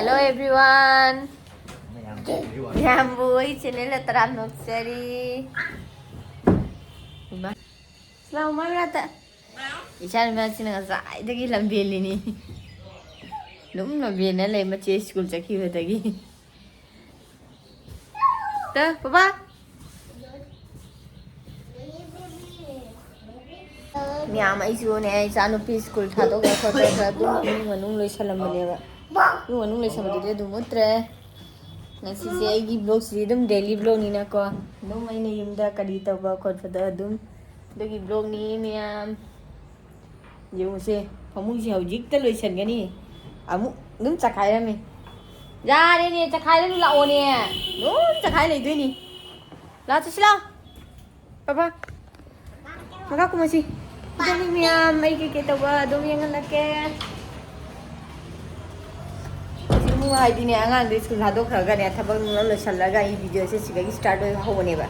Hello everyone. Yambu channel la taram noksari. Selamat malam. Isan macam nak saya lagi lambil ini. Lum lambil ni le macam school cakap lagi. Dah, papa. Ni ama isu ni isan upi school thado ke kota thado ni manung loy salam bani ba. Ni manung loy salam dia tu mutre. Ngasi saya igi vlog sih dum daily vlog ni nak ko. Dum main ni yunda kadi tahu ba kota dah dum. Dagi vlog ni miam. Yung se pamung si hujik ta loy san gani. Amu dum cakai rami. Ya ni cakai ni la o ni. Dum cakai lagi tu ni. La tu sila. Papa. Maka aku masih. Dami miam ay kikita ba dum yang laki. Semua hari ni angan di sekolah dok raga ni thabak nol sallaga ini video se sigagi start ho ne ba.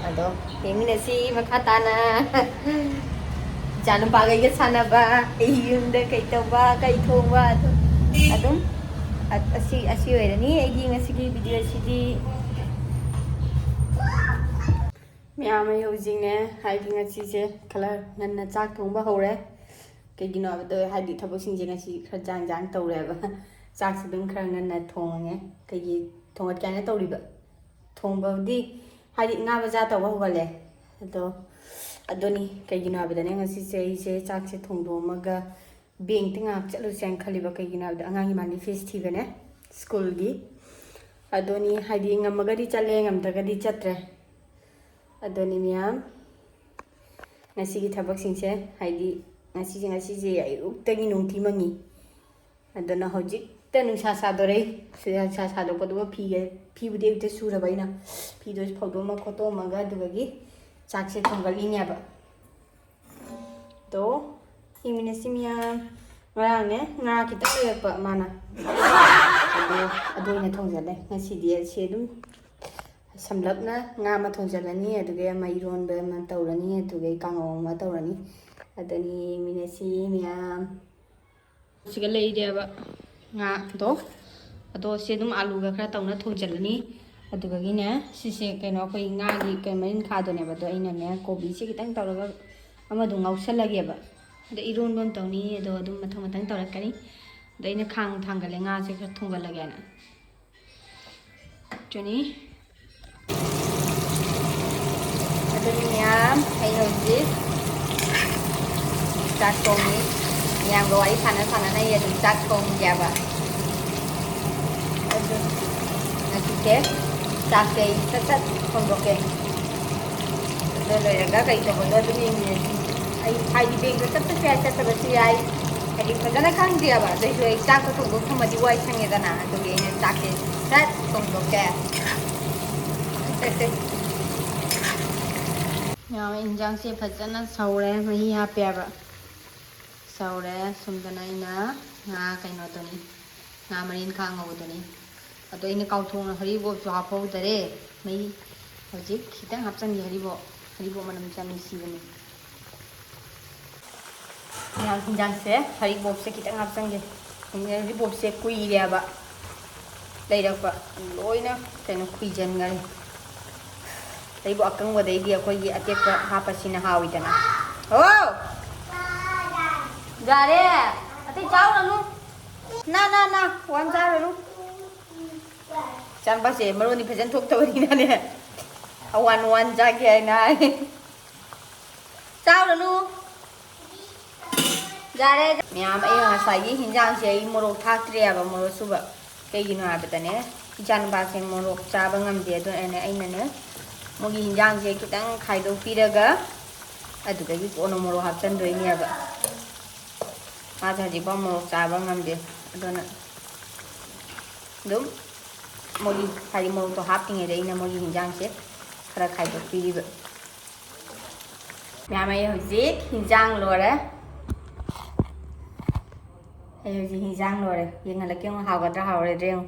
Ado ini nasi makatana. Jangan pakai ke sana ba. Yunda kaita ba kai thong ba. Adum asi oi ni agi ngasi ki video si di. Miam ay hojing ne hai ki ngasi se kala nganna chak thong ba ho re. Kai gi no ba do hai di thabak sing je ngasi khar jang tau re ba. Chak se dum khar nganna thong nge kai gi thong at kan tau ri ba. Thong ba di hai di nga ba ja tau ba ho ba le. Ado adoni kai gi no ba ne ngasi se chak se thong do ma ga beng tinga chalu sang khali ba kai gi no ba angang mani festival ne school gi adoni hai di ngam ga di chale ngam ta ga di chatre adoni miam ngasi gi thabak sing se hai di ngasi je ai ukta gi nung thi mangi adona hojik ta nung sa sa do re sa sa do ko do phi bu de te su ra bai na phi do photo ma photo ma ga du gi chak se thong ga li nya ba to imine simia ngarang ne nga ki ta ye pa mana ado ina thong ja le ngasi dia se dum samlap na nga ma thong ja lani adu ge mai ron be ma taw rani adu ge kangong ma taw rani adani imine simia siga lei dia ba nga do ado se dum alu ga khara tawna thong ja lani adu ga gi ne si se kai no khoi nga gi kai main kha do ne ba do ina ne kobi se kitang taw ga ama du ngau sal lagi ba ade iron bon taw ni ado dum mathang taw ra kani dai ne khang thang ga le nga se khara thong ga lagi na chuni ado ni miam hai hoji chak kong ni miam go ai sana na ye du chak kong ja ba ado na ki ke chak ke sat kong go ke ado le ga kai to bo do ni ni ai hai di beng ko sat sat ba si ai ai ko na khang dia ba dai jo chak ko kong go thama di wai sang ye da na ado ge ne chak ke sat kong go ke Now injang se phajana saure mahi ha pyaba saure sumdana ina nga kaino to ni nga marin kha ngau to ni ado ina kau thong hari bo jwa phau dare mai hojik khitang hapchang hari bo manam cham si bani yang injang se hari bo se khitang hapchang ge hari bo se kui ria ba dai dak ba loina kaino kui jan ngai dai bo akang wa dai dia khoi gi atek ka ha pa sina hawi dana oh gare ate chao na nu na wan chao na nu chan ba se maro ni phajan thok taw ni na ne wan ja ge na chao na nu gare myam ai ha sai gi hinjang se ai morok thak tre ba morok su ba kai gi na ba ta ne chan ba se morok cha ba ngam de do ene ai na ne mogi hinjang je kitang khai do pi daga adu ga gi ono morok hap chan doi ni ba ma ja ji ba morok cha ba ngam de adona dum mogi khai morok to hap ting re ina mogi hinjang se khara khai do pi ba nya mai hojik hinjang lo re ai hojik hinjang lo re yeng la kyong haw ga haw re reng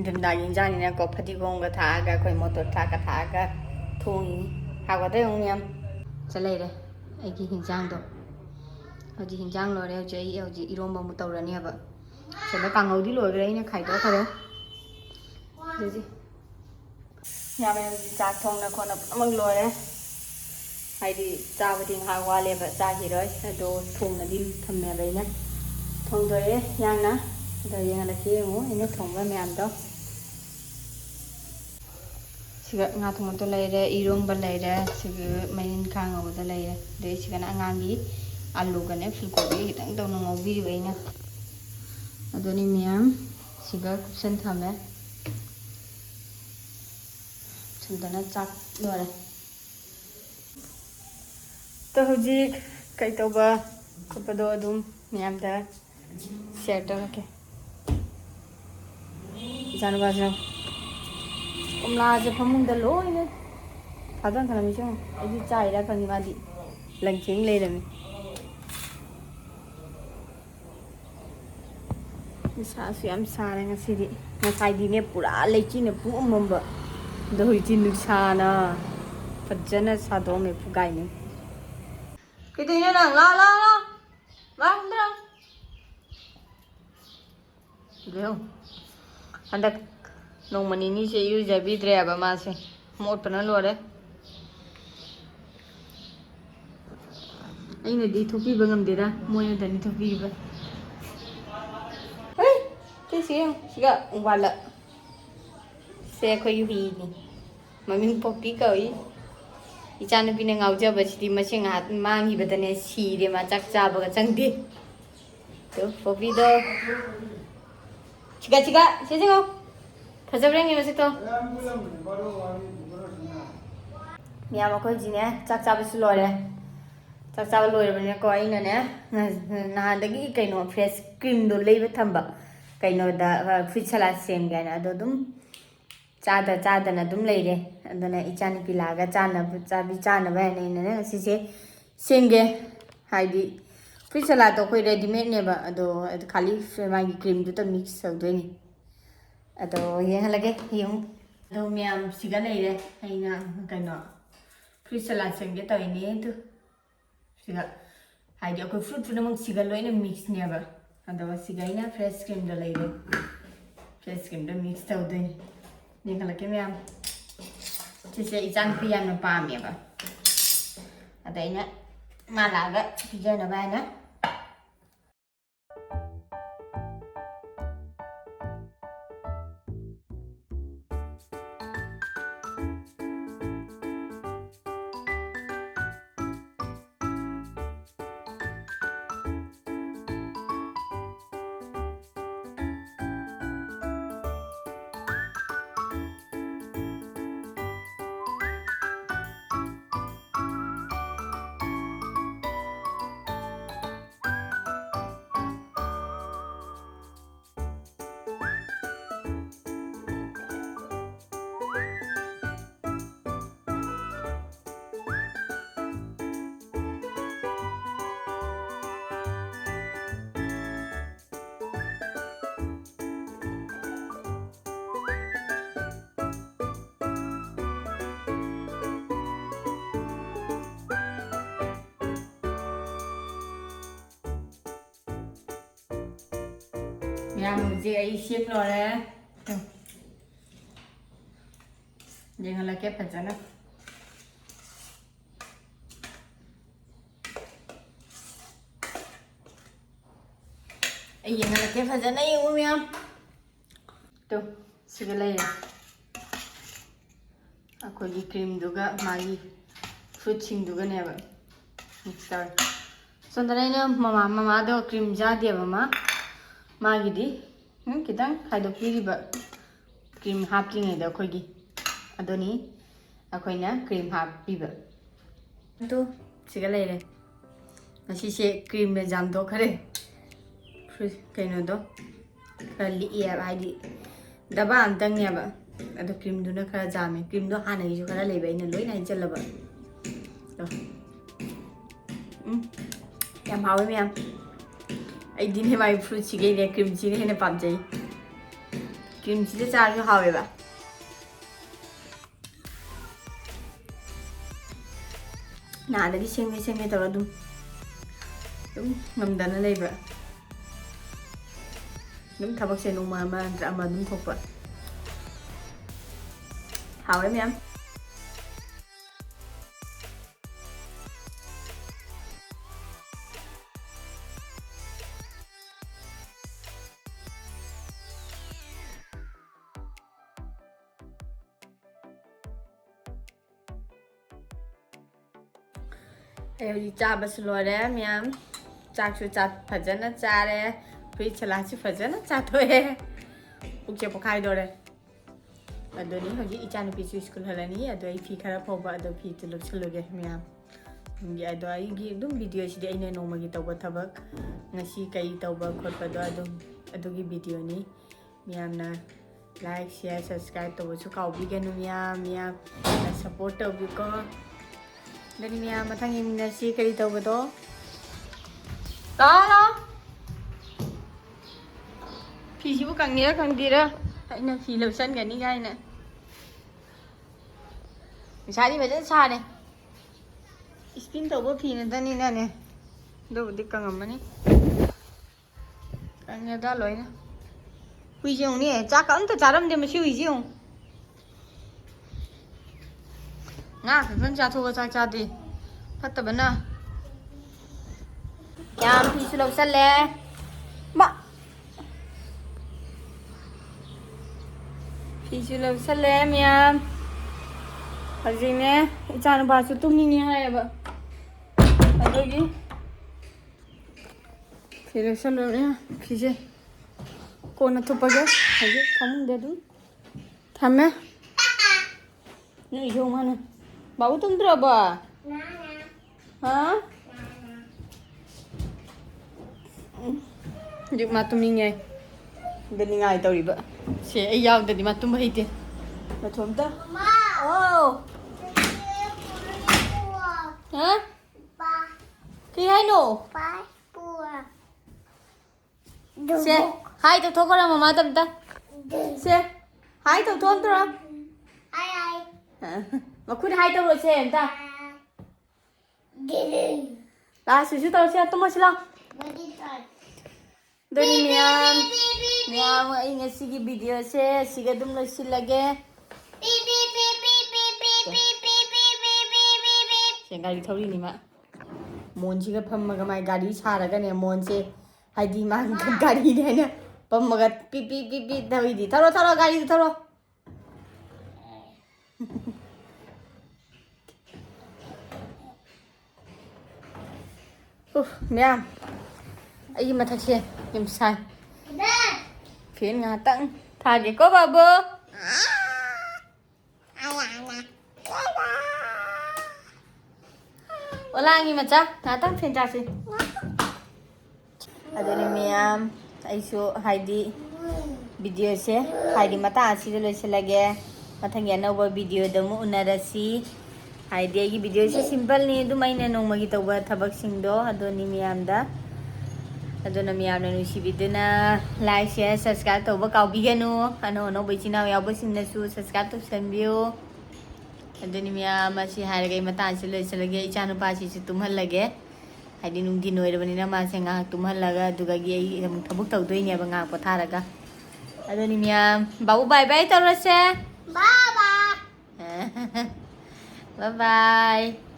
Đừng đại nhìn ra này có phát đi gông cái thả cái quay motor thả cái thùng hào cái đấy không em sẽ lấy đây ai cái hình dạng đó ở chỉ hình dạng rồi đây chơi ở chỉ iron bằng một tàu rồi nè vợ Sida kangau di loigre ina khai to khare ji ya me cha thong na khona amang loire hai di cha ba ding ha wa le ba cha ji roi do thong na di thamme ba ina thong do ye yang na do yang la ki ngo ina thong ba me am do siga nga thong to leire irong ba leire siga main khang ngo da leire de siga na ngang gi alu ga ne phul ko bi tang to no ngo bi ba ina adoni miam siga kupsen thame chundana chak lore to hoji kai to ba kupado dum miam da share to ke jan ba jang umla je phamung da loi ne thadan thana mi chong ai chai ra kan ma di lang ching le le mi sa su am sa ra ngasi di ngasai di ne pura lechi ne pu mom ba do hi chin nu sa na fajana sa do me pu gai ne cái gì nữa nè lo ba không đâu được không anh đặt nông mà ní sẽ use giải biết rẻ bà mà sẽ một phần nó luôn đấy anh này đi thuốc phi bằng ngầm đi ra mua những thứ thuốc phi vậy ấy cái gì không chị ạ qua lợ xe khơi phi nè mà mình phục tí cởi ichana pina ngauja bachdi maching hat mangi badane sire ma chak chaba ga changdi to popi do chiga sejingo phajabrengi mase to miya ma ko jine chak chaba su lore chak chaba lore bane ko ina ne na dagi kaino fresh cream do leiba thamba kaino da fruit salad sem ga na do dum chada na dum leire adana ichani pilaga chana ba ne ne si se senge haidi fisala to koi ready made ne ba ado khali ma gi cream du to mix sau do ni ado ye halage yung do miam siga leire aina kaino fisala senge to ni tu siga haidi ko fruit na mong siga loine mix ne ba ado siga ina fresh cream do leire fresh cream do mix sau do ni nhìn là cái em chị sẽ dán pia nó pa mẹ bà ở đây nhá mà là cái pia nó bay nhá làm gì ấy ship rồi đấy nhưng là cái phần nó ấy nhưng là cái phần này yêu em tuh segala ya aku di cream juga magi fruit sing juga nih apa mixer sebenarnya mama ada cream jadi ya mama magi di kita kado kiri ba cream hapli nih dah aku gi adoni aku ini cream happy ba tuh segala ya masih si cream dah jam do kare fruit kayak no do kali iya lagi daba antang ya ba ada cream do na kara jam cream do hana gi kara leba ina loi na jalla ba to yam hawe mi am ai din he mai fruit chi ge ne cream chi ne ne pam jai cream chi de cha ju hawe ba na da gi seng tawra dum ngam dana leba Đúng thà bác sĩ nông mà ra mà đúng thuộc vậy. Hào đấy em. Hãy chaba rồi đấy em. Chạc chú chạc phải chân nó cha đấy. Vì chả là chú phải chân nó cha thôi. Cũng chưa có khai đồ đấy. Ado ni hoji ichanu pisu school halani ado ai fi khara phoba ado fi tuluk chaloge miyam ngi ado ai gi dum video si de aina nongmagi tawba thabak ngasi kai tawba khotpa do ado gi video ni miyam na like share subscribe tawba chu kaw bi ganu miyam na support taw bi ko dani miyam mathang im na si kai tawba do đó fi si bu kang ni kang dira aina fi lo san ga ni gai na sai đi về rất xa này spin tàu bơ phì này ta đi nè nè đâu đi càng ngầm này anh nghe ta nói nè huy dương nè cha cẩn thận cha đâm đi mà siêu huy dương ngã phải phân cha thua cha đi phát tập bên nào nhám phi sưu sân lẹ bạ phi sưu sân lẹ nhám Hajing ne, ichanu basu tumningi hai ba. Adogi. Phire salo ne, phije. Kona thupaga, haje thamung de du. Thamme. Ni jo mana. Bau tumdra ba. Ha? Juk ma tumningi. Deni ngai tawri ba. Se ai yaw de ma tum haite. Ma thomta. Oh. Hả? Khi hai nổ? Xe, hai tao thốt có ra mà má tâm ta? Xe, hai tao thốt tao ra? Hai. Mà khuyên hai tao rồi xe em ta? Là sử tao xe tao mà xe lòng? Doni miyam. Miyam ay nga sige video xe, sige dum lo sila ge. Gari thori ni ma mon chi ga phammaga mai gari charaga ne mon che haidi ma gari ne ne phammaga pi thoi di tharo gari tharo mẹ ai mà thật xe em sai phiền ngà tặng thà để có bà bơ Olangi macha, natang fenja si. Adoni miyam, aisu haidi video se, haidi mata asi lo se lage. Mathang ya nawa video damu unarasi. Haidi agi video se simple ni du maina nongmagi tawba thabak singdo adoni miyam da. Adona miyam na nusi video na like share subscribe tawba kaw biganu. Ano baichina yawba singna su subscribe to sanbio. Adoni miyam asi haragai mata asi lo se lage ichanu pa si tumhal lage. Haidi nungdi noira banina ma se nga tumhal laga duga gi ai thabuk tawdoi ne ba nga potharaga. Adoni miyam babu bye bye tarase. Bye bye. Bye bye.